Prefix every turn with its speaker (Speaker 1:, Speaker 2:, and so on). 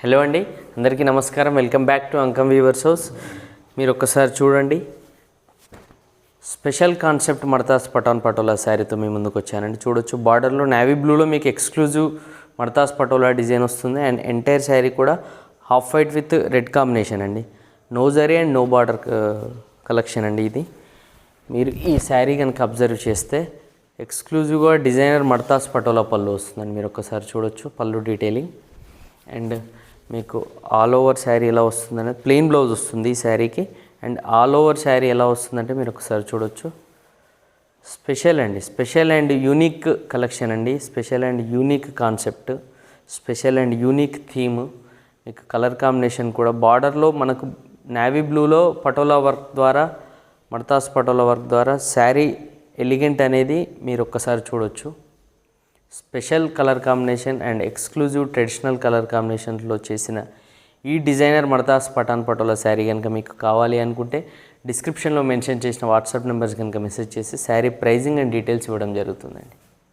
Speaker 1: Hello అండి, అందరికీ నమస్కారం. Welcome back to Ankam weavers house. మీరు ఒక్కసారి చూడండి, స్పెషల్ కాన్సెప్ట్ మడతాస్ పటాన్ పటోలా శారీతో మీ ముందుకు వచ్చానండి. చూడొచ్చు, బార్డర్లో నేవీ బ్లూలో మీకు ఎక్స్క్లూజివ్ మడతాస్ పటోలా డిజైన్ వస్తుంది. అండ్ ఎంటైర్ శారీ కూడా half white with red combination అండి. No zari and no border collection అండి ఇది. మీరు ఈ శారీ కనుక అబ్జర్వ్ చేస్తే ఎక్స్క్లూజివ్గా డిజైనర్ మడతాస్ పటోలా పళ్ళు వస్తుందండి. మీరు ఒక్కసారి చూడొచ్చు పళ్ళు డీటెయిలింగ్. అండ్ మీకు ఆల్ ఓవర్ శారీ ఎలా వస్తుందనేది ప్లెయిన్ బ్లౌజ్ వస్తుంది ఈ శారీకి. అండ్ ఆల్ ఓవర్ శారీ ఎలా వస్తుందంటే మీరు ఒకసారి చూడొచ్చు. స్పెషల్ అండ్ యూనిక్ కలెక్షన్ అండి. Special and unique concept, special and unique theme. మీకు కలర్ కాంబినేషన్ కూడా బార్డర్లో మనకు నేవీ బ్లూలో పటోలా వర్క్ ద్వారా, మడతాస్ పటోలా వర్క్ ద్వారా శారీ ఎలిగెంట్ అనేది మీరు ఒక్కసారి చూడొచ్చు. Special colour combination and exclusive traditional colour కాంబినేషన్లో చేసిన ఈ డిజైనర్ మడతాస్ పటాన్ పటోలా శారీ కనుక మీకు కావాలి అనుకుంటే డిస్క్రిప్షన్లో మెన్షన్ చేసిన వాట్సాప్ నెంబర్స్ కనుక మెసేజ్ చేసి శారీ ప్రైజింగ్ అండ్ డీటెయిల్స్ ఇవ్వడం జరుగుతుందండి.